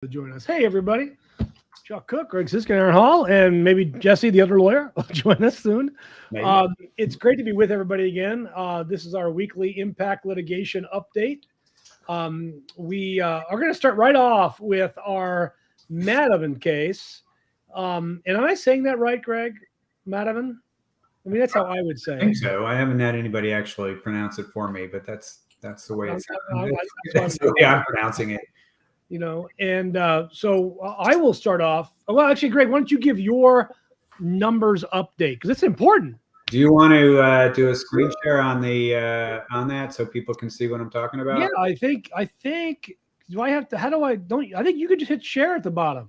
to join us. Hey, everybody. Chuck Cook, Greg Sisk, Aaron Hall, and maybe Jesse, the other lawyer, will join us soon. It's great to be with everybody again. This is our weekly IMMPAct Litigation update. We are going to start right off with our Madhaven case. And am I saying that right, Greg? Madhaven? I mean, that's how I would say it. I think so. I haven't had anybody actually pronounce it for me, but that's the way it's that's the way I'm pronouncing it. You know, and so I will start off. Well, actually, Greg, why don't you give your numbers update, because it's important. Do you want to do a screen share on the on that so people can see what I'm talking about? Yeah, I think. Do I have to? How do I? Don't I think you could just hit share at the bottom.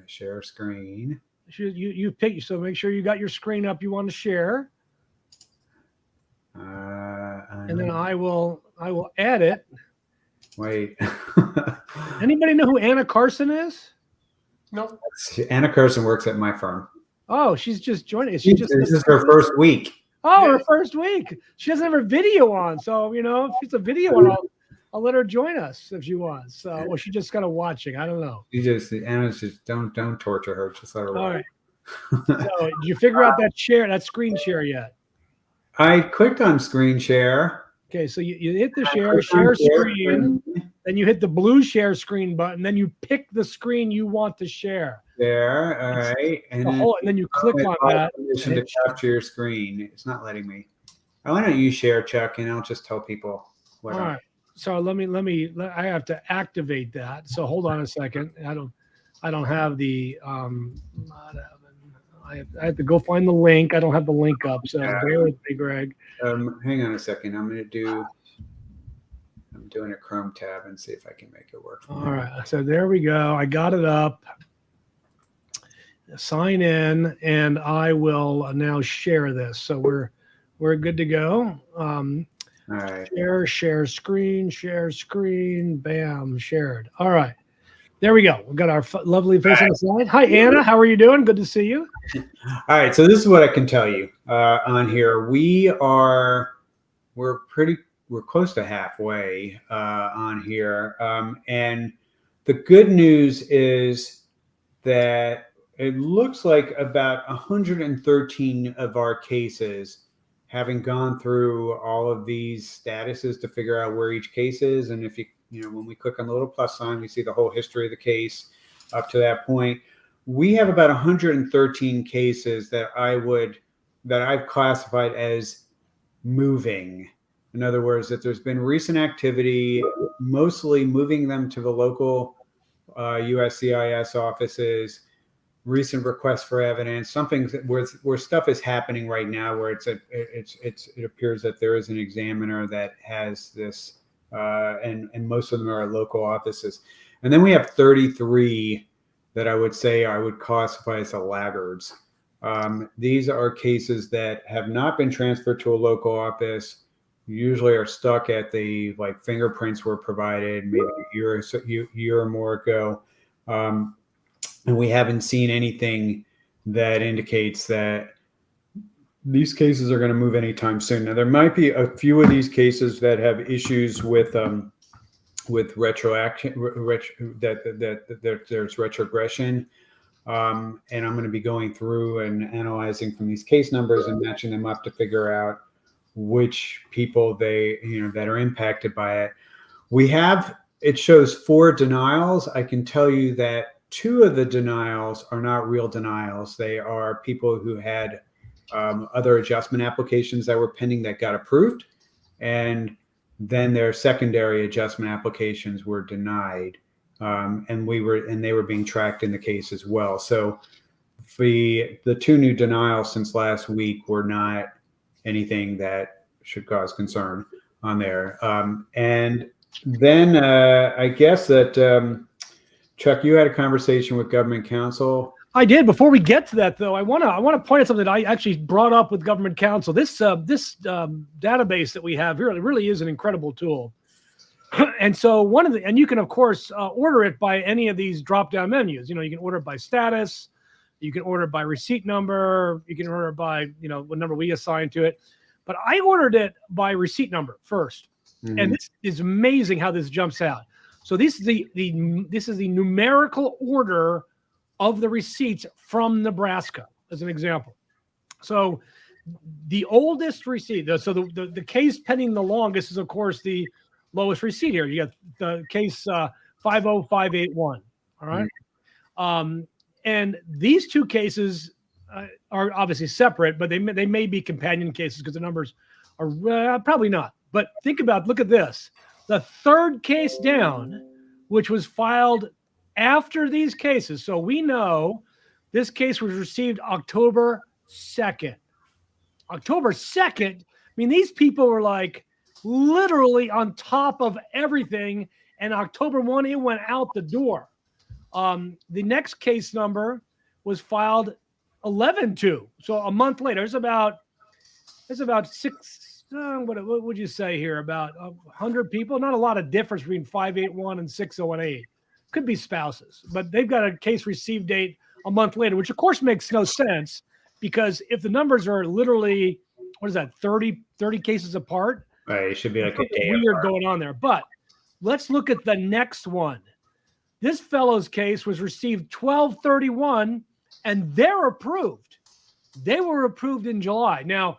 Share screen. You pick. So make sure you got your screen up. You want to share. And then I will add it. Wait. Anybody know who Anna Carson is? No. Anna Carson works at my firm. Oh, she's just joining. This is her first week. Oh, her first week. She doesn't have her video on, so you know, if it's a video on, I'll let her join us if she wants. So, well, she's just kind of watching. I don't know. Anna's just don't torture her. Just let her. All right. So, did you figure out that screen share yet? I clicked on screen share. Okay, so you hit the share screen, then you hit the blue share screen button, then you pick the screen you want to share. There, all right. And then you click on that. Permission to capture your screen. It's not letting me. Why don't you share, Chuck, and I'll just tell people what. All right. So I have to activate that. So hold on a second. I don't have the I have to go find the link. I don't have the link up. So bear with me, Greg. Hang on a second. I'm doing a Chrome tab and see if I can make it work. All right. So there we go. I got it up. Sign in, and I will now share this. So we're good to go. All right. Share screen, bam, shared. All right. There we go. We've got our lovely face on the slide. Hi, Anna. How are you doing? Good to see you. All right. So this is what I can tell you on here. We're close to halfway on here. And the good news is that it looks like about 113 of our cases, having gone through all of these statuses to figure out where each case is. And if when we click on the little plus sign, we see the whole history of the case up to that point. We have about 113 cases that I've classified as moving. In other words, that there's been recent activity, mostly moving them to the local USCIS offices, recent requests for evidence, something where stuff is happening right now, where it appears that there is an examiner that has this. And most of them are at local offices. And then we have 33 that I would say I would classify as the laggards. These are cases that have not been transferred to a local office, usually are stuck at the, like, fingerprints were provided maybe a year or more ago. And we haven't seen anything that indicates that these cases are going to move anytime soon. Now, there might be a few of these cases that have issues with retroaction, that there's retrogression. And I'm going to be going through and analyzing from these case numbers and matching them up to figure out which people that are impacted by it. It shows 4 denials. I can tell you that 2 of the denials are not real denials. They are people who had other adjustment applications that were pending that got approved, and then their secondary adjustment applications were denied, and they were being tracked in the case as well. So the 2 new denials since last week were not anything that should cause concern on there. And then I guess that Chuck, you had a conversation with government counsel. I did. Before we get to that, though, I want to point out something that I actually brought up with government counsel. This database that we have here really is an incredible tool. And so and you can, of course, order it by any of these drop-down menus. You can order it by status, you can order it by receipt number, you can order it by what number we assign to it. But I ordered it by receipt number first, and this is amazing how this jumps out. So this is the numerical order of the receipts from Nebraska, as an example. So the oldest receipt, so the case pending the longest is, of course, the lowest receipt here. You got the case 50581. All right. And these two cases are obviously separate, but they may be companion cases because the numbers are probably not. But look at this. The third case down, which was filed after these cases. So we know this case was received October 2nd. October 2nd. I mean, these people were like literally on top of everything. And October 1, it went out the door. The next case number was filed 11/2. So a month later. It's about six. What would you say here? About 100 people. Not a lot of difference between 581 and 6018. Could be spouses, but they've got a case received date a month later, which of course makes no sense, because if the numbers are literally, what is that, 30 cases apart? Right, it should be like a day weird going on there. But let's look at the next one. This fellow's case was received 12/31, and they're approved. They were approved in July. Now,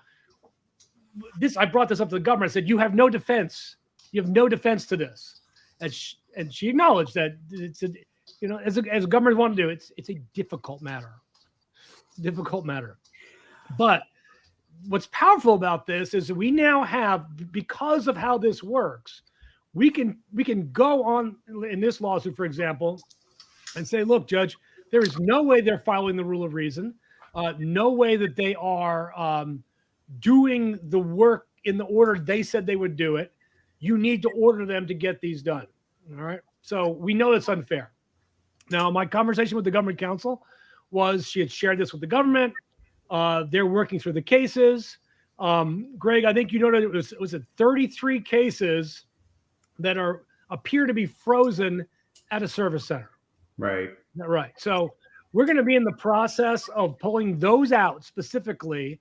I brought this up to the government. I said, you have no defense. You have no defense to this. And she acknowledged that it's as a government want to do, it's a difficult matter. Difficult matter. But what's powerful about this is that we now have, because of how this works, we can go on in this lawsuit, for example, and say, look, Judge, there is no way they're following the rule of reason. No way that they are doing the work in the order they said they would do it. You need to order them to get these done. All right. So we know it's unfair. Now, my conversation with the government counsel was she had shared this with the government. They're working through the cases. Greg, I think you noted it was 33 cases that appear to be frozen at a service center. Right. Right. So we're going to be in the process of pulling those out specifically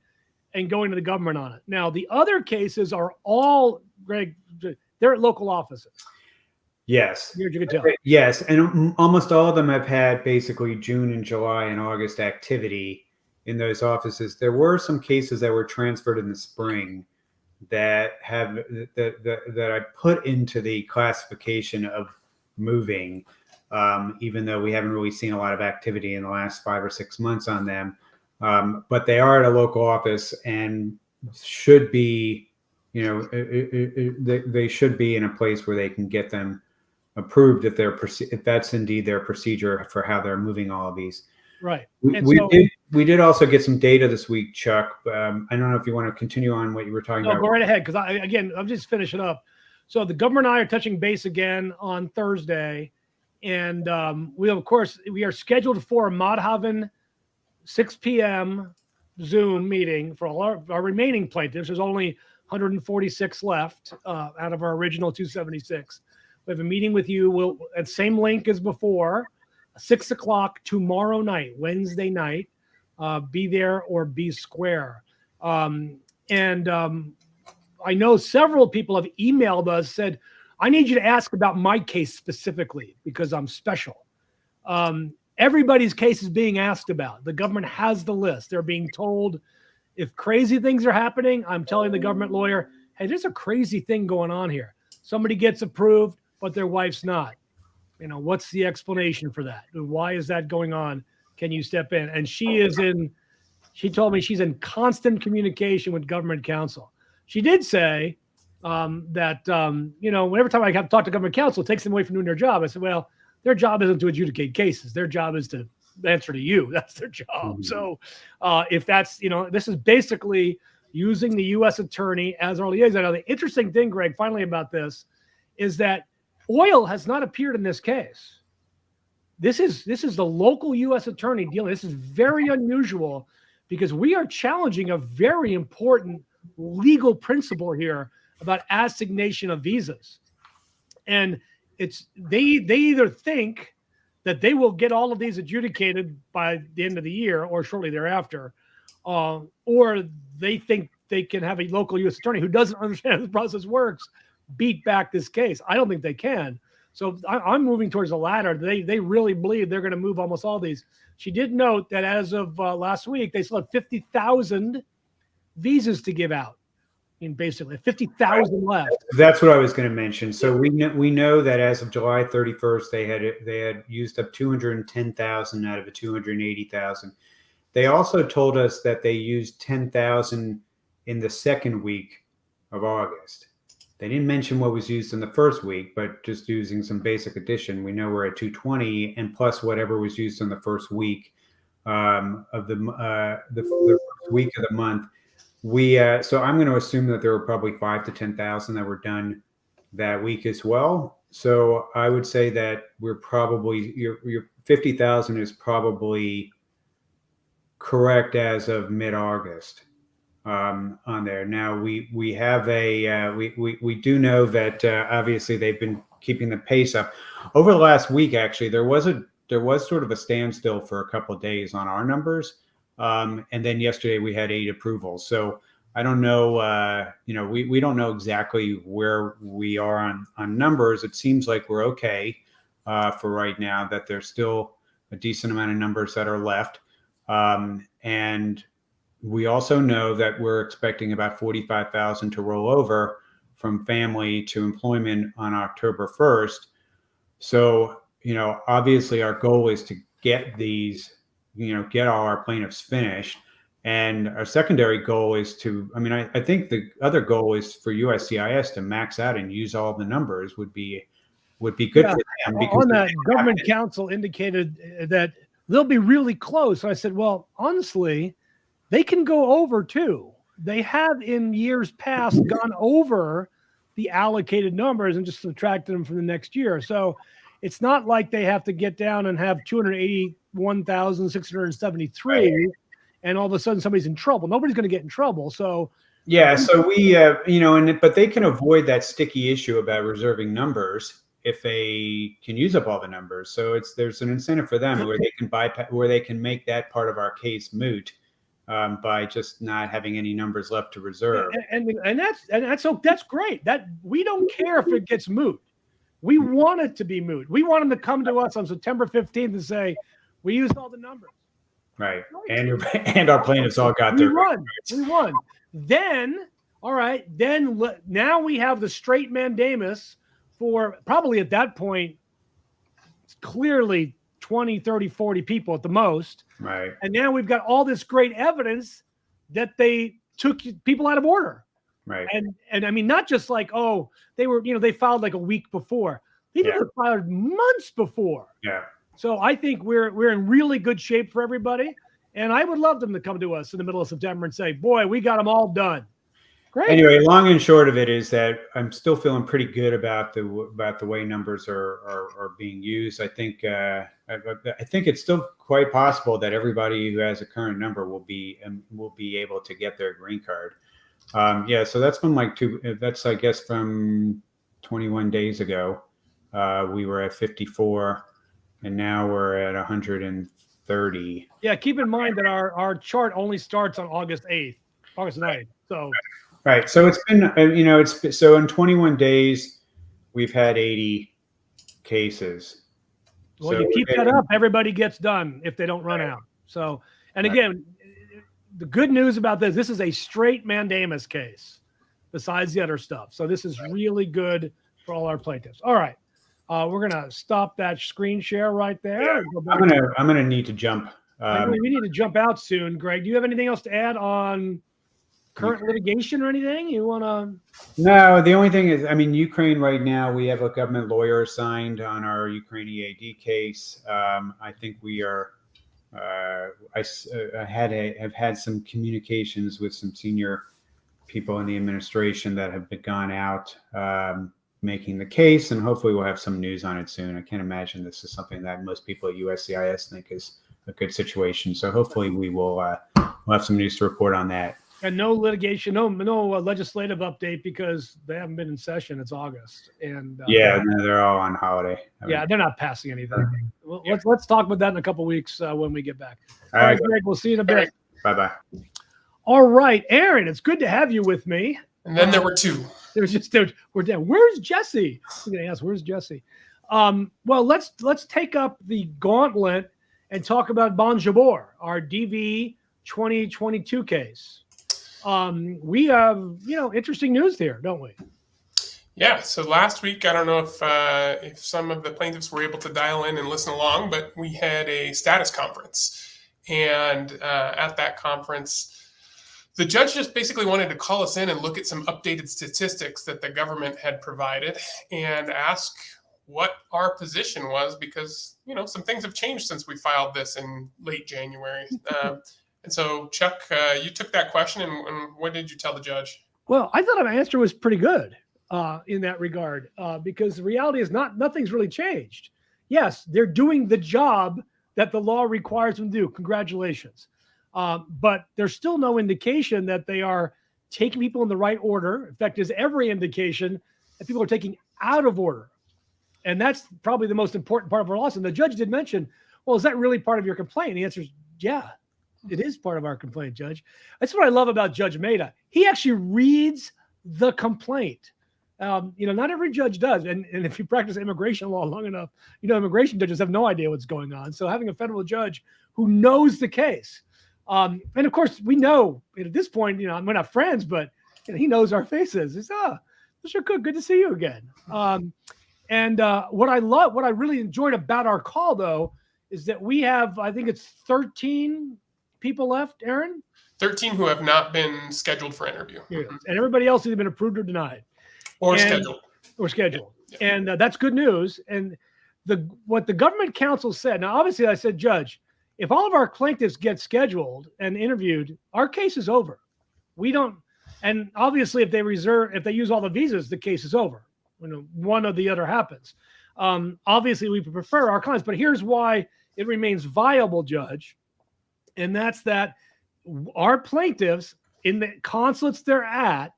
and going to the government on it. Now, the other cases are all, Greg, they're at local offices. Yes. You can tell. Yes. And almost all of them have had basically June and July and August activity in those offices. There were some cases that were transferred in the spring that I put into the classification of moving, even though we haven't really seen a lot of activity in the last 5 or 6 months on them. But they are at a local office and should be, they should be in a place where they can get them approved if that's indeed their procedure for how they're moving all of these. Right. We did also get some data this week, Chuck. I don't know if you want to continue on what you were talking about. Go right ahead, because I'm just finishing up. So the government and I are touching base again on Thursday, and we are scheduled for a Madhaven 6 p.m. Zoom meeting for all our remaining plaintiffs. There's only 146 left out of our original 276. We have a meeting with you. At same link as before, 6 o'clock tomorrow night, Wednesday night. Be there or be square. I know several people have emailed us, said, I need you to ask about my case specifically because I'm special. Everybody's case is being asked about. The government has the list. They're being told if crazy things are happening, I'm telling the government lawyer, hey, there's a crazy thing going on here. Somebody gets approved, but their wife's not. What's the explanation for that? Why is that going on? Can you step in? And she told me she's in constant communication with government counsel. She did say that, whenever time I have to talk to government counsel, it takes them away from doing their job. I said, well, their job isn't to adjudicate cases. Their job is to answer to you. That's their job. Mm-hmm. So if that's, this is basically using the U.S. attorney as our liaison. Now, the interesting thing, Greg, finally about this is that oil has not appeared in this case. This is the local U.S. attorney dealing. This is very unusual because we are challenging a very important legal principle here about assignation of visas. And they either think that they will get all of these adjudicated by the end of the year or shortly thereafter, or they think they can have a local U.S. attorney who doesn't understand how the process works beat back this case. I don't think they can. So I'm moving towards the latter. They really believe they're going to move almost all these. She did note that as of last week, they still have 50,000 visas to give out. I mean, basically 50,000 left. That's what I was going to mention. So we know that as of July 31st, they had used up 210,000 out of the 280,000. They also told us that they used 10,000 in the second week of August. They didn't mention what was used in the first week, but just using some basic addition, we know we're at 220, and plus whatever was used in the first week of the first week of the month. So I'm going to assume that there were probably 5,000 to 10,000 that were done that week as well. So I would say that we're probably your 50,000 is probably correct as of mid-August. On there now, we have we do know that obviously they've been keeping the pace up over the last week. Actually, there was sort of a standstill for a couple of days on our numbers, and then yesterday we had 8 approvals. So I don't know, we don't know exactly where we are on numbers. It seems like we're okay for right now. That there's still a decent amount of numbers that are left, and we also know that we're expecting about 45,000 to roll over from family to employment on October 1st. So, obviously our goal is to get these, get all our plaintiffs finished. And our secondary goal is to, I think the other goal is for USCIS to max out and use all the numbers would be good for them. Because on that, government counsel indicated that they'll be really close. So I said, well, honestly, they can go over too. They have in years past gone over the allocated numbers and just subtracted them from the next year. So it's not like they have to get down and have 281,673 and all of a sudden somebody's in trouble. Nobody's going to get in trouble. So yeah, so we but they can avoid that sticky issue about reserving numbers if they can use up all the numbers. So there's an incentive for them where they can make that part of our case moot. By just not having any numbers left to reserve, and that's great. That we don't care if it gets moot. We want it to be moot. We want them to come to us on September 15th and say, "We used all the numbers." Right, and our plaintiffs all got their We won. Then, all right. Then now we have the straight mandamus for probably at that point, it's clearly 20, 30, 40 people at the most. Right. And now we've got all this great evidence that they took people out of order. Right. And I mean, not just like, oh, they filed like a week before. They were filed months before. Yeah. So I think we're in really good shape for everybody. And I would love them to come to us in the middle of September and say, boy, we got them all done. Great. Anyway, long and short of it is that I'm still feeling pretty good about the way numbers are being used. I think it's still quite possible that everybody who has a current number will be able to get their green card. So that's been that's I guess from 21 days ago. We were at 54, and now we're at 130. Yeah, keep in mind that our chart only starts on August 9th. So. Right. So it's been, so in 21 days, we've had 80 cases. Well, you keep that up, everybody gets done if they don't run out. So, and again, the good news about this is a straight mandamus case besides the other stuff. So this is really good for all our plaintiffs. All right. We're going to stop that screen share right there. Yeah, I'm going to need to jump. We need to jump out soon. Greg, do you have anything else to add on current litigation or anything you want to? No, the only thing is, Ukraine right now, we have a government lawyer assigned on our Ukrainian EAD case. I think we are, have had some communications with some senior people in the administration that have gone out making the case, and hopefully we'll have some news on it soon. I can't imagine this is something that most people at USCIS think is a good situation. So hopefully we'll have some news to report on that. And no litigation, no legislative update because they haven't been in session. It's August, and they're all on holiday. They're not passing anything. Well, let's talk about that in a couple of weeks when we get back. All right, Greg, we'll see you in a bit. Bye. All right, Aaron, it's good to have you with me. And then there were two. We're down. Where's Jesse? I'm gonna ask, where's Jesse? Well, let's take up the gauntlet and talk about Bon Jabbour, our DV2022 case. We have, interesting news here, don't we? Yeah. So last week, I don't know if some of the plaintiffs were able to dial in and listen along, but we had a status conference, and at that conference, the judge just basically wanted to call us in and look at some updated statistics that the government had provided and ask what our position was, because some things have changed since we filed this in late January. And so, Chuck, you took that question, and what did you tell the judge? Well, I thought my answer was pretty good in that regard, because the reality is nothing's really changed. Yes, they're doing the job that the law requires them to do. Congratulations. But there's still no indication that they are taking people in the right order. In fact, there's every indication that people are taking out of order. And that's probably the most important part of our lawsuit. And the judge did mention, well, is that really part of your complaint? The answer is, yeah, it is part of our complaint, Judge. That's what I love about Judge Maida. He actually reads the complaint. Not every judge does. And if you practice immigration law long enough, immigration judges have no idea what's going on. So having a federal judge who knows the case. And of course, we know at this point, we're not friends, but he knows our faces. He's, Mr. Cook, good to see you again. And what I really enjoyed about our call, though, is that we have, I think it's 13 people left, Aaron? 13 who have not been scheduled for interview. Yeah. And everybody else has either been approved or denied. Or scheduled. Yeah. And that's good news. And what the government counsel said, now, obviously, I said, Judge, if all of our plaintiffs get scheduled and interviewed, our case is over. We don't, and obviously, if they use all the visas, the case is over. One or the other happens. Obviously, we prefer our clients, but here's why it remains viable, Judge. And that's that our plaintiffs in the consulates they're at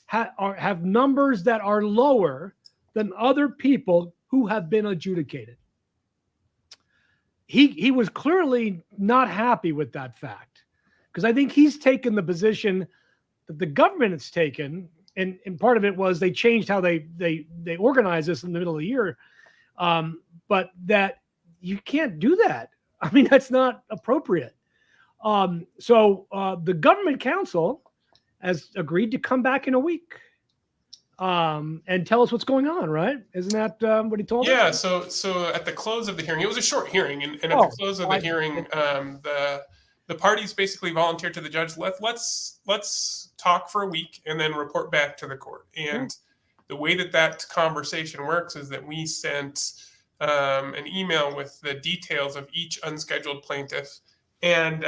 have numbers that are lower than other people who have been adjudicated. He was clearly not happy with that fact, because I think he's taken the position that the government has taken, and part of it was they changed how they organize this in the middle of the year, but that you can't do that. I mean, that's not appropriate. So the government counsel has agreed to come back in a week and tell us what's going on, right? Isn't that what he told us? Yeah, so at the close of the hearing, it was a short hearing, and at the close of the hearing, the parties basically volunteered to the judge, let's talk for a week and then report back to the court. And the way that conversation works is that we sent an email with the details of each unscheduled plaintiff, and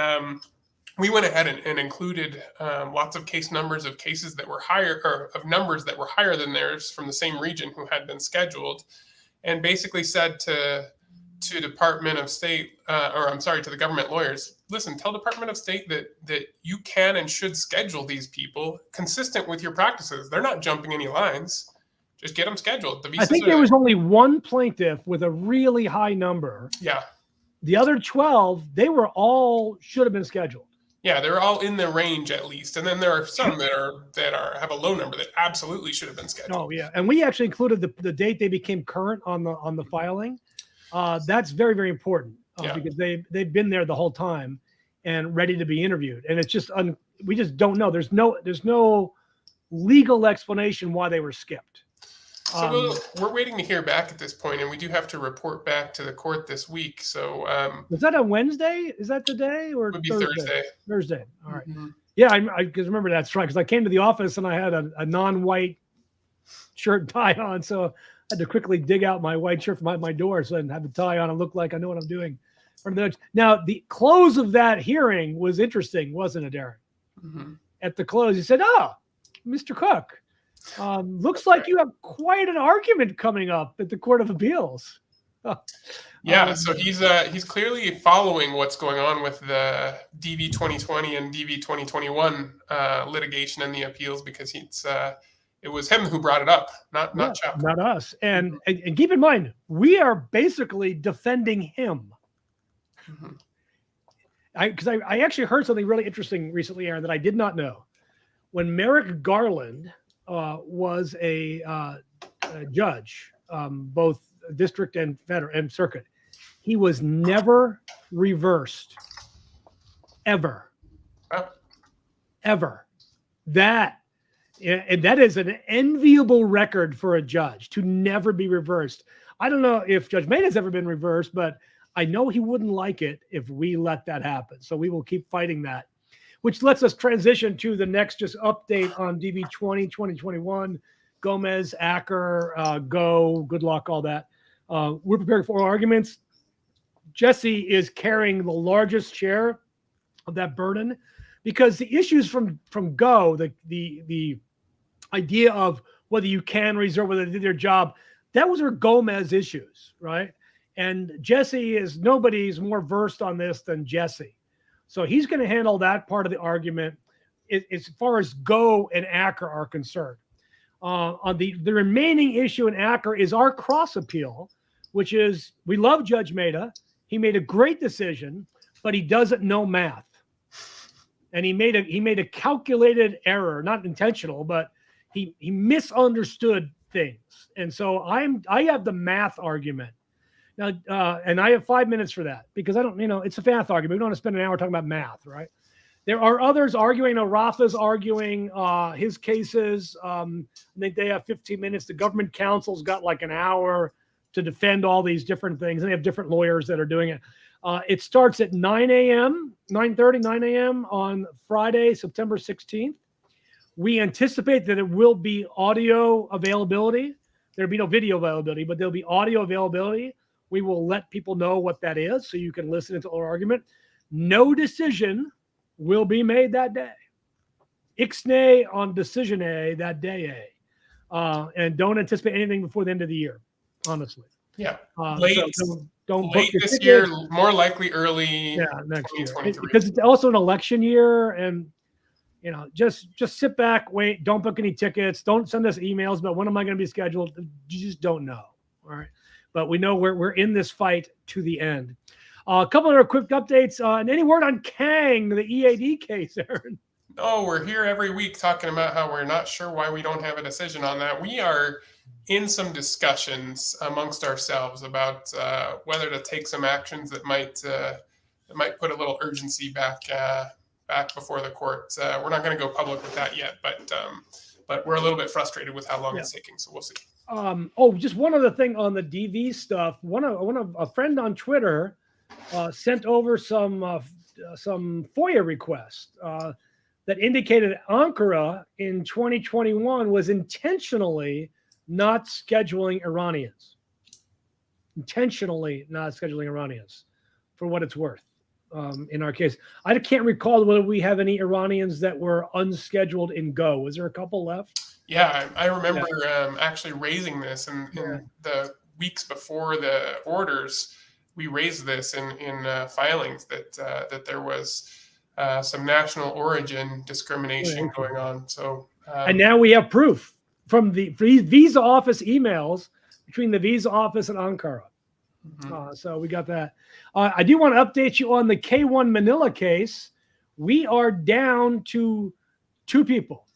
we went ahead and included lots of case numbers of cases that were higher, or of numbers that were higher than theirs from the same region who had been scheduled, and basically said to Department of State, to the government lawyers, listen, tell Department of State that you can and should schedule these people consistent with your practices. They're not jumping any lines. Just get them scheduled. I think there was only one plaintiff with a really high number. Yeah. The other 12, they were all should have been scheduled. Yeah, they're all in the range at least, and then there are some that have a low number that absolutely should have been scheduled. Oh yeah, and we actually included the date they became current on the filing. That's very, very important because they've been there the whole time and ready to be interviewed, and it's just we just don't know. There's no legal explanation why they were skipped. So we're waiting to hear back at this point, and we do have to report back to the court this week. So was that a Wednesday? Is that today or it would be Thursday? Thursday. All right. Mm-hmm. Yeah, I remember that's right, because I came to the office and I had a non-white shirt and tie on, so I had to quickly dig out my white shirt from my door so I didn't have the tie on and look like I know what I'm doing. Now, the close of that hearing was interesting, wasn't it, Derek? Mm-hmm. At the close, he said, Mr. Cook, looks like you have quite an argument coming up at the Court of Appeals. Yeah, so he's clearly following what's going on with the DV2020 and DV2021 litigation and the appeals, because it was him who brought it up, not Chuck. Not us. And keep in mind, we are basically defending him. Mm-hmm. Because I actually heard something really interesting recently, Aaron, that I did not know. When Merrick Garland was a judge, both district and federal and circuit. He was never reversed, ever, ever. And that is an enviable record for a judge to never be reversed. I don't know if Judge Maida has ever been reversed, but I know he wouldn't like it if we let that happen. So we will keep fighting that, which lets us transition to the next just update on DV2021, Gomez, Acker, Go, good luck, all that. We're preparing for arguments. Jesse is carrying the largest share of that burden because the issues from Go, the idea of whether you can reserve, whether they did their job, that was her Gomez issues, right? And Jesse is, nobody's more versed on this than Jesse. So he's going to handle that part of the argument as far as Go and Acker are concerned. On the remaining issue in Acker is our cross appeal, which is we love Judge Maida. He made a great decision, but he doesn't know math. And he made a calculated error, not intentional, but he misunderstood things. And so I have the math argument. Now, and I have 5 minutes for that because I don't, it's a math argument. We don't want to spend an hour talking about math, right? There are others arguing. Rafa's arguing his cases. I think they have 15 minutes. The government counsel's got like an hour to defend all these different things. And they have different lawyers that are doing it. It starts at 9 a.m., 9:30, 9 a.m. on Friday, September 16th. We anticipate that it will be audio availability. There'll be no video availability, but there'll be audio availability. We will let people know what that is so you can listen to our argument. No decision will be made that day. Ixnay on decision A that day A. And don't anticipate anything before the end of the year, honestly. Yeah. Late this year, more likely early next year. 2023. Because it's also an election year and just sit back, wait, don't book any tickets, don't send us emails about when am I going to be scheduled. You just don't know. All right. But we know we're in this fight to the end. A couple other quick updates. And any word on Kang, the EAD case, Aaron? No, we're here every week talking about how we're not sure why we don't have a decision on that. We are in some discussions amongst ourselves about whether to take some actions that might put a little urgency back before the court. We're not going to go public with that yet, but we're a little bit frustrated with how long it's taking. So we'll see. Just one other thing on the DV stuff. A friend on Twitter sent over some FOIA requests that indicated Ankara in 2021 was intentionally not scheduling Iranians. Intentionally not scheduling Iranians, for what it's worth. In our case, I can't recall whether we have any Iranians that were unscheduled in Go. Was there a couple left? Yeah, I remember actually raising this in the weeks before the orders. We raised this in filings that there was some national origin discrimination going on. So and now we have proof from the visa office emails between the visa office and Ankara. Mm-hmm. So we got that. I do want to update you on the K1 Manila case. We are down to two people.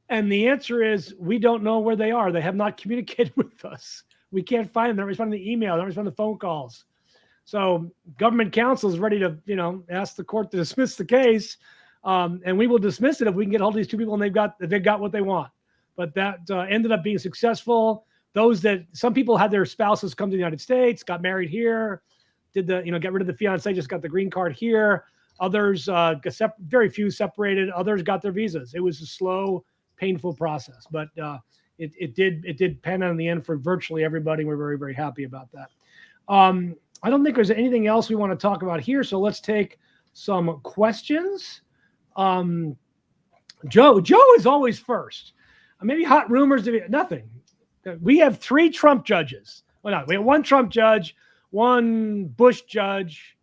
And the answer is we don't know where they are. They have not communicated with us. We can't find them. They're not responding to email. They're not responding to phone calls. So government counsel is ready to, ask the court to dismiss the case. And we will dismiss it if we can get hold of these two people and they've got what they want. But that ended up being successful. Some people had their spouses come to the United States, got married here, got rid of the fiance, just got the green card here. Others, very few separated. Others got their visas. It was a slow, painful process, but it did pan out in the end for virtually everybody. We're very, very happy about that. I don't think there's anything else we want to talk about here. So let's take some questions. Joe is always first. Maybe hot rumors. Nothing. We have 3 Trump judges. Well, no, we have 1 Trump judge, 1 Bush judge,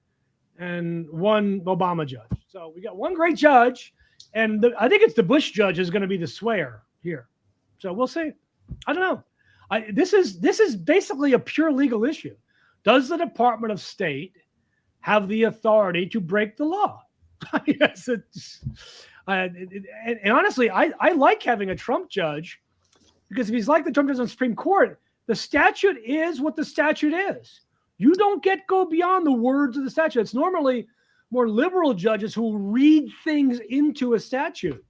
and 1 Obama judge. So we got 1 great judge, and I think it's the Bush judge is going to be the swayer here. So we'll see. I don't know. This is basically a pure legal issue. Does the Department of State have the authority to break the law? And honestly, I like having a Trump judge Because if he's like the term judge on the Supreme Court, the statute is what the statute is. You don't go beyond the words of the statute. It's normally more liberal judges who will read things into a statute.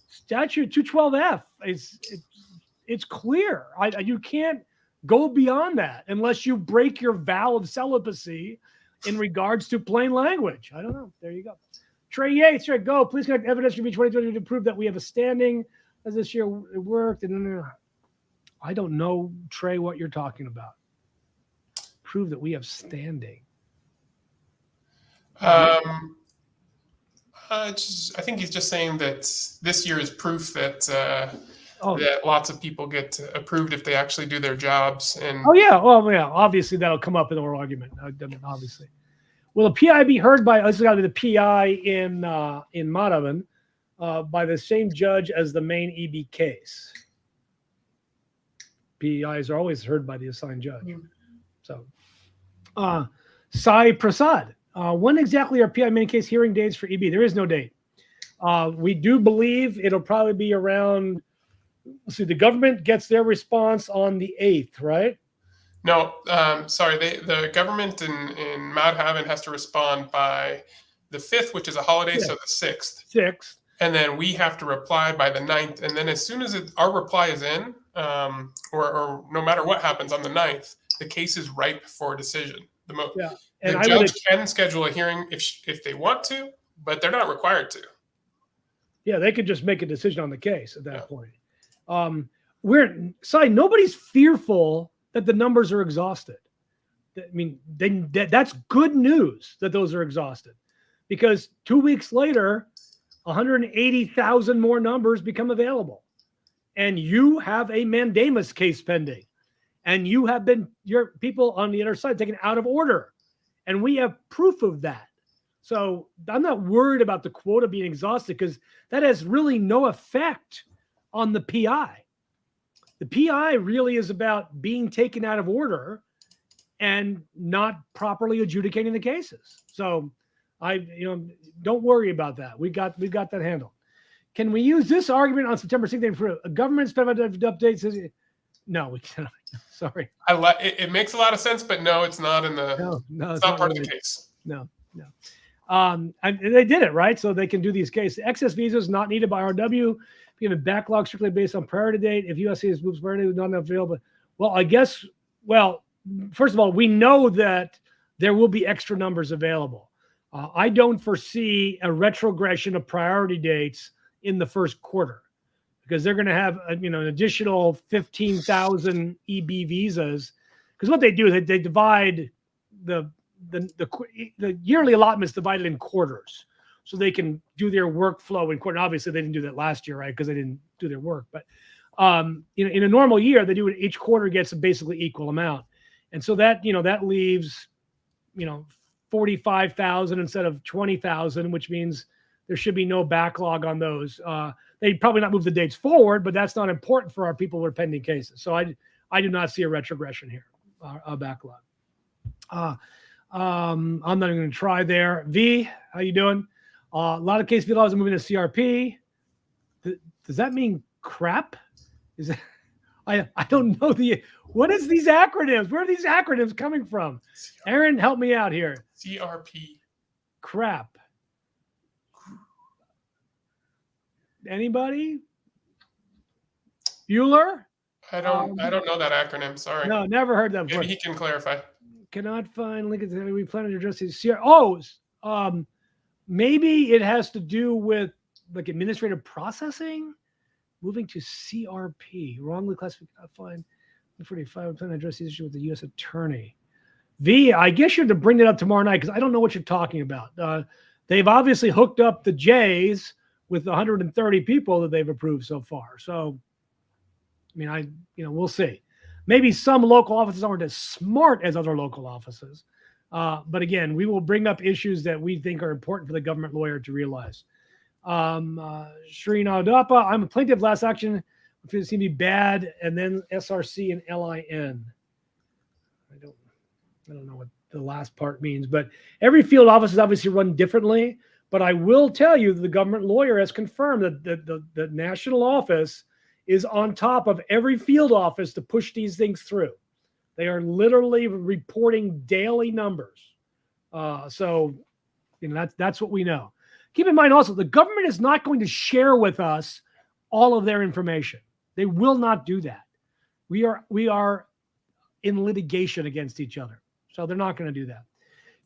Statute 212F, it's clear. You can't go beyond that unless you break your vow of celibacy in regards to plain language. I don't know. There you go. Trey Yates, here, go. Please connect evidence from DV2022 to prove that we have a standing as this year it worked. And I don't know, Trey, what you're talking about. Prove that we have standing. I think he's just saying that this year is proof that that lots of people get approved if they actually do their jobs. And obviously that'll come up in the oral argument. Obviously, will a PI be heard by? This has got to be the PI in Madhavan by the same judge as the main EB case. PIs are always heard by the assigned judge. So, Sai Prasad. When exactly are PI main case hearing dates for EB? There is no date. We do believe it'll probably be around, let's see, the government gets their response on the 8th, right? No, sorry. The government in Madhavan has to respond by the 5th, which is a holiday, so the 6th. 6th. And then we have to reply by the 9th. And then as soon as our reply is in, or no matter what happens on the 9th, the case is ripe for decision. And the judge can schedule a hearing if they want to, but they're not required to. Yeah, they could just make a decision on the case at that point. Nobody's fearful that the numbers are exhausted. I mean, that's good news that those are exhausted, because 2 weeks later, 180,000 more numbers become available, and you have a mandamus case pending. And you have been, your people on the other side taken out of order. And we have proof of that. So I'm not worried about the quota being exhausted, because that has really no effect on the PI. The PI really is about being taken out of order and not properly adjudicating the cases. So don't worry about that. We got that handled. Can we use this argument on September 16th for a government specified updates? No, we cannot. Sorry. It makes a lot of sense, but no, it's not in the. No, it's not part of the case. No. And they did it right, so they can do these cases. Excess visas not needed by RW. We have a backlog strictly based on priority date. If USCIS moves priority, not available. Well, first of all, we know that there will be extra numbers available. I don't foresee a retrogression of priority dates in the first quarter, because they're going to have an additional 15,000 EB visas. Because what they do is they divide the yearly allotments divided in quarters, so they can do their workflow in quarter. Obviously, they didn't do that last year, right? Because they didn't do their work. But in a normal year, they do it. Each quarter gets a basically equal amount, and so that that leaves 45,000 instead of 20,000, which means there should be no backlog on those. They'd probably not move the dates forward, but that's not important for our people who are pending cases. So I do not see a retrogression here, a backlog. I'm not even going to try there. V, how you doing? A lot of case laws are moving to CRP. Does that mean crap? Is it? I don't know what is these acronyms? Where are these acronyms coming from? Aaron, help me out here. CRP. Crap. Anybody? Bueller? I don't know that acronym. Sorry. No, never heard that before. Maybe he can clarify. Cannot find link. We plan to address these CROs. Maybe it has to do with like administrative processing. Moving to CRP, wrongly classified. Cannot find 45. We plan to address these issues with the U.S. attorney. V, I guess you have to bring it up tomorrow night, because I don't know what you're talking about. They've obviously hooked up the J's with 130 people that they've approved so far. So, I mean, we'll see. Maybe some local offices aren't as smart as other local offices. But again, we will bring up issues that we think are important for the government lawyer to realize. Shreen Adapa, I'm a plaintiff last action. It seems to be bad, and then SRC and LIN. I don't know what the last part means, but every field office is obviously run differently. But I will tell you that the government lawyer has confirmed that the national office is on top of every field office to push these things through. They are literally reporting daily numbers. So, that's what we know. Keep in mind also, the government is not going to share with us all of their information. They will not do that. We are in litigation against each other. So they're not going to do that.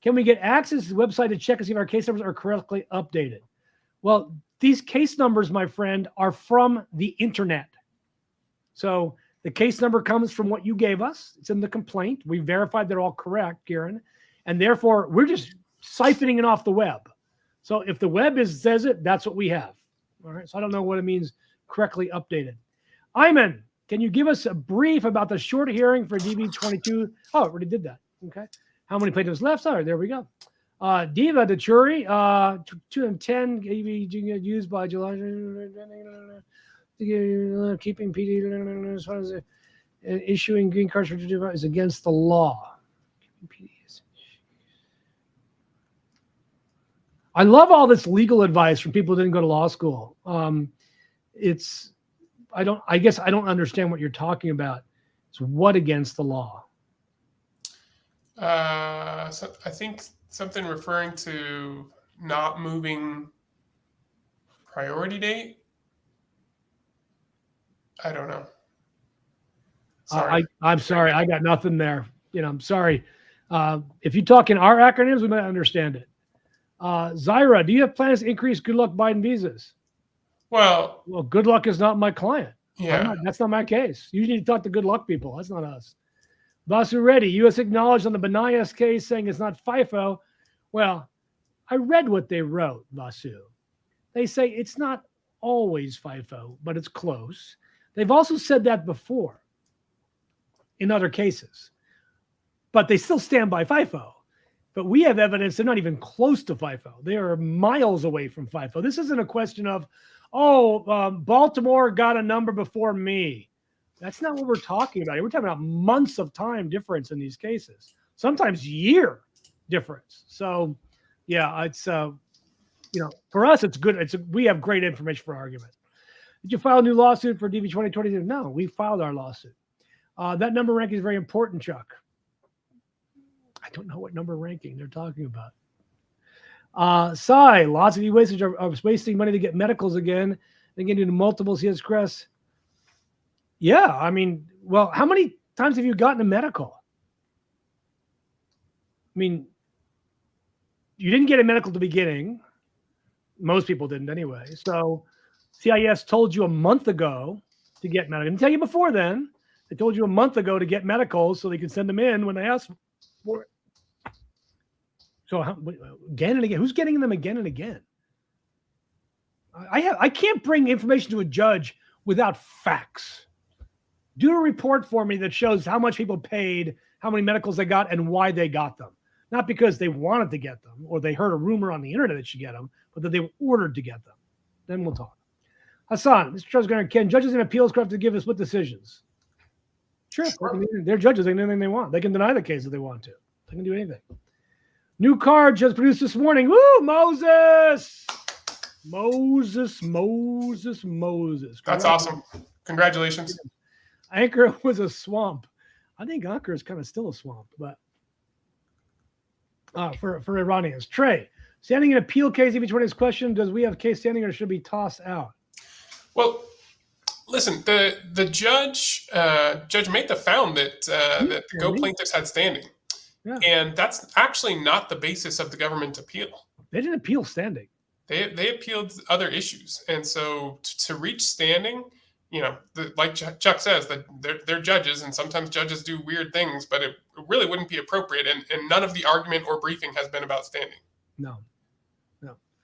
Can we get access to the website to check and see if our case numbers are correctly updated? Well, these case numbers, my friend, are from the internet. So the case number comes from what you gave us. It's in the complaint. We verified they're all correct, Kieran. And therefore, we're just siphoning it off the web. So if the web says it, that's what we have. All right. So I don't know what it means correctly updated. Ayman, can you give us a brief about the short hearing for DV22? Oh, I already did that. Okay. How many plaintiffs left? All right, there we go. Diva de jury, 210 used by July, keeping PD as far as issuing green cards for is against the law. I love all this legal advice from people who didn't go to law school. I guess I don't understand what you're talking about. It's what against the law? So I think something referring to not moving priority date. I don't know. Sorry. I'm sorry. I got nothing there. I'm sorry. If you talk in our acronyms, we might understand it. Zyra, do you have plans to increase Good Luck Biden visas? Well, Good Luck is not my client. Yeah. That's not my case. You need to talk to Good Luck people. That's not us. Vasu Reddy, U.S. acknowledged on the Benayas case saying it's not FIFO. Well, I read what they wrote, Vasu. They say it's not always FIFO, but it's close. They've also said that before in other cases, but they still stand by FIFO. But we have evidence they're not even close to FIFO. They are miles away from FIFO. This isn't a question of, Baltimore got a number before me. That's not what we're talking about. We're talking about months of time difference in these cases, sometimes year difference. So, yeah, it's for us it's good. We have great information for argument. Did you file a new lawsuit for DV2022? No, we filed our lawsuit. That number ranking is very important, Chuck. I don't know what number ranking they're talking about. Sai, lots of you wastage are wasting money to get medicals again. They get into multiple CS crests. Yeah, I mean, well, how many times have you gotten a medical? I mean, you didn't get a medical at the beginning. Most people didn't anyway. So CIS told you a month ago to get medical. I didn't tell you before then. They told you a month ago to get medicals so they could send them in when they asked for it. So again and again, who's getting them again and again? I can't bring information to a judge without facts. Do a report for me that shows how much people paid, how many medicals they got, and why they got them. Not because they wanted to get them or they heard a rumor on the internet that should get them, but that they were ordered to get them. Then we'll talk. Hassan, Mr. Trusgarner, can judges and appeals court have to give us what decisions? Sure. They're judges. They can do anything they want. They can deny the case if they want to. They can do anything. New card just produced this morning. Woo, Moses! Moses. That's awesome. Congratulations. Anchor was a swamp. I think Anchor is kind of still a swamp, but for Iranians. Trey, standing in appeal case, each one is question, does we have case standing or should be tossed out? Well, listen, the judge Mehta found that that the Go plaintiffs had standing. Yeah. And that's actually not the basis of the government appeal. They didn't appeal standing. They appealed other issues. And so to reach standing, like Chuck says, that they're judges, and sometimes judges do weird things, but it really wouldn't be appropriate. And none of the argument or briefing has been about standing. No.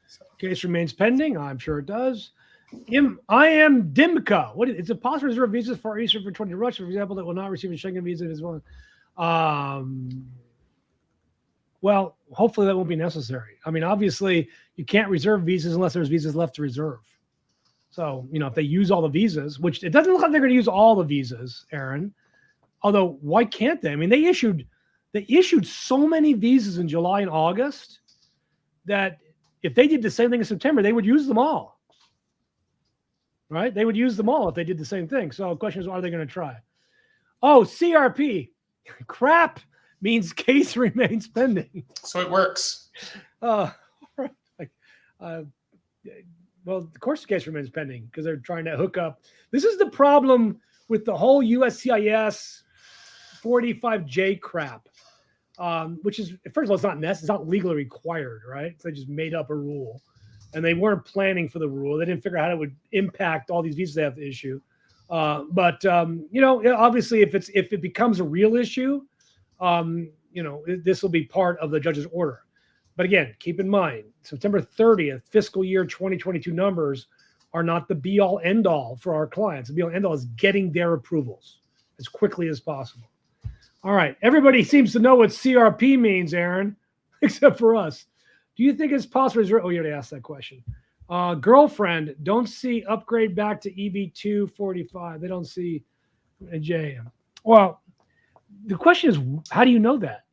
So. Case remains pending. I'm sure it does. I am DIMCA. It's a possible reserve visas for Easter for 20 Russia, for example, that will not receive a Schengen visa as well. Well, hopefully that won't be necessary. I mean, obviously, you can't reserve visas unless there's visas left to reserve. So, if they use all the visas, which it doesn't look like they're going to use all the visas, Aaron. Although, why can't they? I mean, they issued so many visas in July and August that if they did the same thing in September, they would use them all. right? They would use them all if they did the same thing. So the question is, are they going to try? Oh, CRP. Crap means case remains pending. So it works. Well, of course the case remains pending because they're trying to hook up. This is the problem with the whole USCIS 45J crap, which is, first of all, it's not legally required, right? So they just made up a rule, and they weren't planning for the rule. They didn't figure out how it would impact all these visas they have to issue. But obviously, if it becomes a real issue, this will be part of the judge's order. But again, keep in mind, September 30th, fiscal year 2022 numbers are not the be-all, end-all for our clients. The be-all, end-all is getting their approvals as quickly as possible. All right. Everybody seems to know what CRP means, Aaron, except for us. Do you think it's possible? Oh, you already asked that question. Girlfriend, don't see upgrade back to EB-245. They don't see a JM. Well, the question is, how do you know that?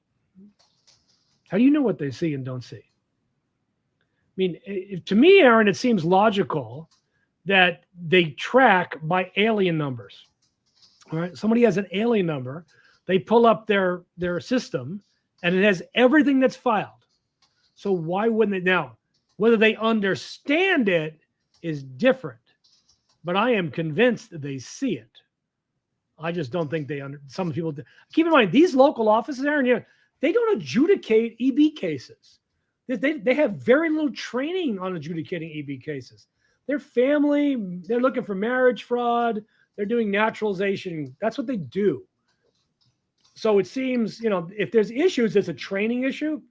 How do you know what they see and don't see? I mean, to me, Aaron, it seems logical that they track by alien numbers. All right. Somebody has an alien number. They pull up their system, and it has everything that's filed. So why wouldn't they? Now, whether they understand it is different, but I am convinced that they see it. I just don't think they some people do. Keep in mind, these local offices, Aaron, they don't adjudicate EB cases. They have very little training on adjudicating EB cases. Their family, they're looking for marriage fraud. They're doing naturalization. That's what they do. So it seems, if there's issues, it's a training issue.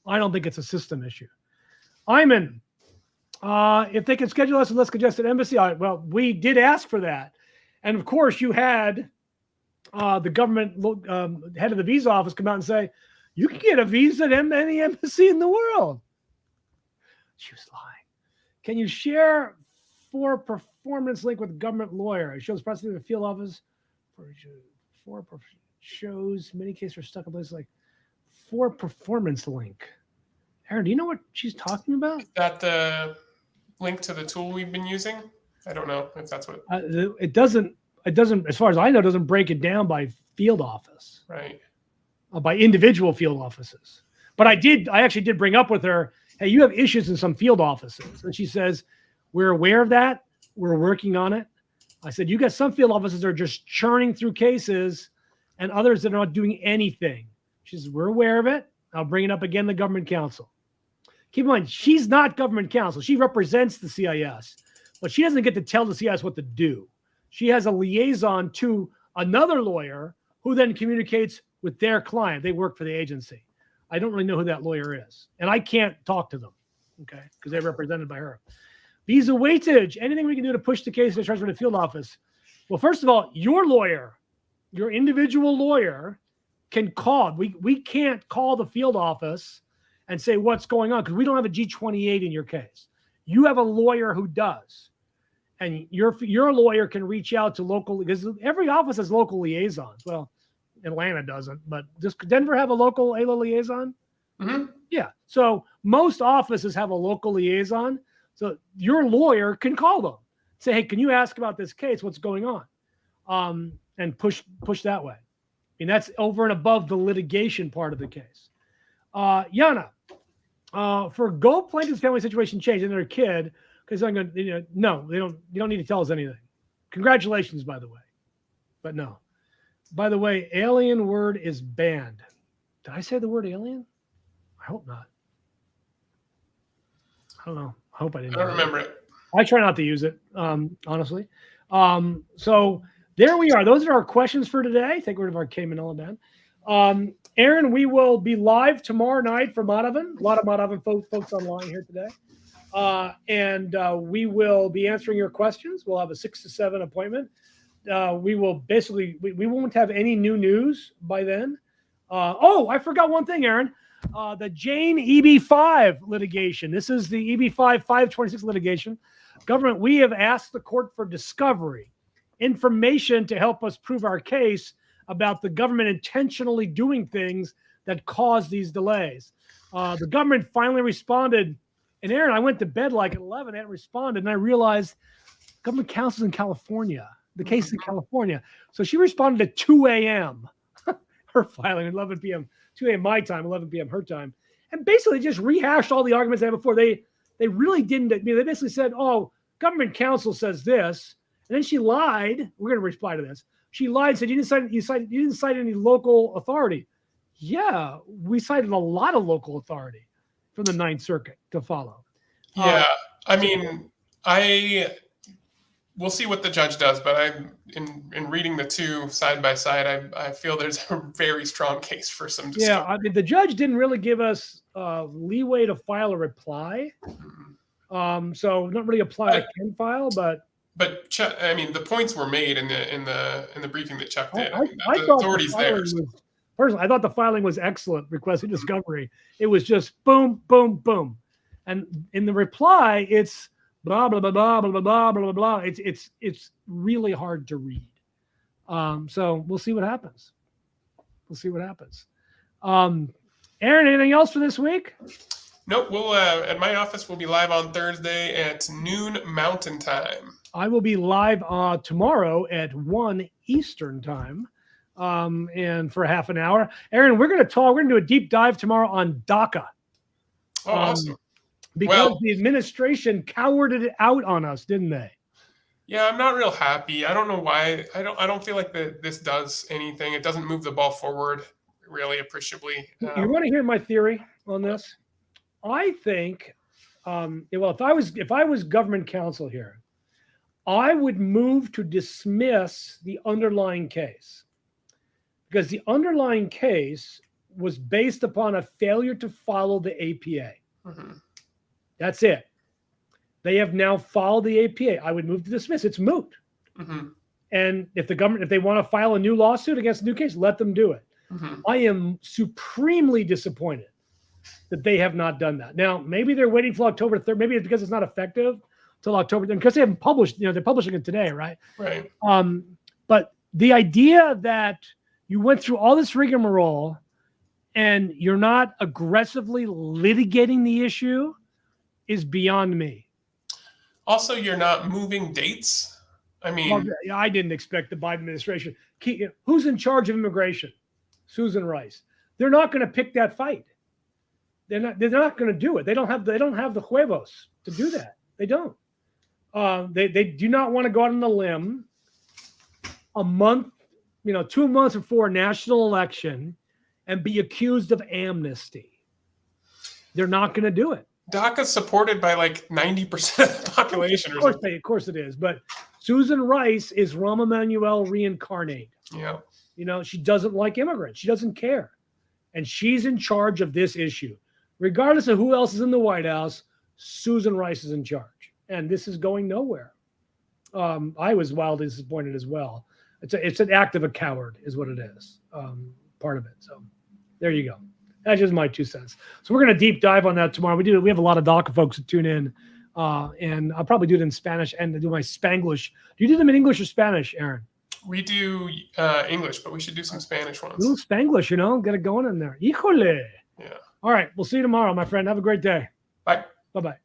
I don't think it's a system issue. Iman, if they can schedule us a less congested embassy, well, we did ask for that. And of course, you had the government head of the visa office come out and say, you can get a visa at any embassy in the world. She was lying. Can you share for performance link with government lawyer? It shows precedent in the field office for shows many cases are stuck in places like for performance link. Aaron, do you know what she's talking about? Is that the link to the tool we've been using? I don't know if that's what it doesn't, as far as I know, doesn't break it down by field office. Right. By individual field offices. But I actually did bring up with her, hey, you have issues in some field offices. And she says, we're aware of that. We're working on it. I said, you got some field offices that are just churning through cases and others that are not doing anything. She says, we're aware of it. I'll bring it up again, the government counsel. Keep in mind, she's not government counsel. She represents the CIS, but she doesn't get to tell the CIS what to do. She has a liaison to another lawyer who then communicates with their client. They work for the agency. I don't really know who that lawyer is, and I can't talk to them, okay, because they're represented by her. Visa weightage, anything we can do to push the case to transfer to the field office. Well, first of all, your lawyer, your individual lawyer can call. We can't call the field office and say what's going on because we don't have a G28 in your case. You have a lawyer who does. And your lawyer can reach out to local, because every office has local liaisons. Well, Atlanta doesn't, but does Denver have a local ALA liaison? Mm-hmm. Yeah. So most offices have a local liaison. So your lawyer can call them, say, hey, can you ask about this case? What's going on? And push that way. I mean, that's over and above the litigation part of the case. Yana, for Go plaintiff's family situation change and their kid, because I'm going to, no, they don't. You don't need to tell us anything. Congratulations, by the way, but no. By the way, alien word is banned. Did I say the word alien? I hope not. I don't know. I hope I didn't. I don't remember it. I try not to use it, honestly. So there we are. Those are our questions for today. Take rid of our Cayman Band. Aaron, we will be live tomorrow night for Madhavan. A lot of Madhavan folks online here today. And we will be answering your questions. We'll have a 6 to 7 appointment. We will basically, we won't have any new news by then. I forgot one thing, Aaron. The Jain EB-5 litigation. This is the EB-5 526 litigation. Government, we have asked the court for discovery, information to help us prove our case about the government intentionally doing things that cause these delays. The government finally responded. And Aaron, I went to bed like at 11, hadn't responded, and I realized government counsel's in California. The case is in California. So she responded at 2 a.m. Her filing, 11 p.m., 2 a.m. my time, 11 p.m. her time. And basically just rehashed all the arguments they had before. They really didn't. They basically said, oh, government counsel says this. And then she lied. We're going to reply to this. She lied and said, you didn't cite any local authority. Yeah, we cited a lot of local authority from the Ninth Circuit to follow. Yeah, I mean, we'll see what the judge does, but I'm in reading the two side by side, I feel there's a very strong case for some discovery. Yeah, I mean, the judge didn't really give us leeway to file a reply. So not really apply I can file, but I mean, the points were made in the briefing that Chuck did. I thought authorities there. Personally, I thought the filing was excellent. Requesting discovery. It was just boom, boom, boom, and in the reply, it's blah blah blah blah blah blah blah blah. It's really hard to read. So we'll see what happens. We'll see what happens. Aaron, anything else for this week? Nope. We'll at my office. We'll be live on Thursday at noon Mountain Time. I will be live tomorrow at 1 Eastern Time, and for half an hour. Aaron, we're going to do a deep dive tomorrow on Daca. Oh, awesome. Because the administration cowered it out on us, didn't they? Yeah, I'm not real happy. I don't know why. I don't feel like this does anything. It doesn't move the ball forward really appreciably. You want to hear my theory on this? I think, if I was government counsel here, I would move to dismiss the underlying case, because the underlying case was based upon a failure to follow the APA. Mm-hmm. That's it. They have now followed the APA. I would move to dismiss. It's moot. Mm-hmm. And if they want to file a new lawsuit against a new case, let them do it. Mm-hmm. I am supremely disappointed that they have not done that. Now, maybe they're waiting for October 3rd. Maybe it's because it's not effective till October, because they haven't published, they're publishing it today, right? Right. But the idea that you went through all this rigmarole and you're not aggressively litigating the issue is beyond me. Also, you're not moving dates. I mean, I didn't expect the Biden administration. Who's in charge of immigration? Susan Rice. They're not going to pick that fight. They're not going to do it. They don't have the huevos to do that. They don't. They do not want to go out on a limb a month, 2 months before a national election and be accused of amnesty. They're not going to do it. DACA's supported by like 90% of the population. Of course it is. But Susan Rice is Rahm Emanuel reincarnate. Yeah. She doesn't like immigrants. She doesn't care. And she's in charge of this issue. Regardless of who else is in the White House, Susan Rice is in charge. And this is going nowhere. I was wildly disappointed as well. It's an act of a coward is what it is. Part of it. So there you go. That's just my 2 cents. So we're going to deep dive on that tomorrow. We have a lot of DACA folks that tune in, and I'll probably do it in Spanish and do my Spanglish. Do you do them in English or Spanish, Aaron? We do English, but we should do some Spanish ones. A little Spanglish, get it going in there. Híjole. Yeah. All right. We'll see you tomorrow, my friend. Have a great day. Bye. Bye-bye.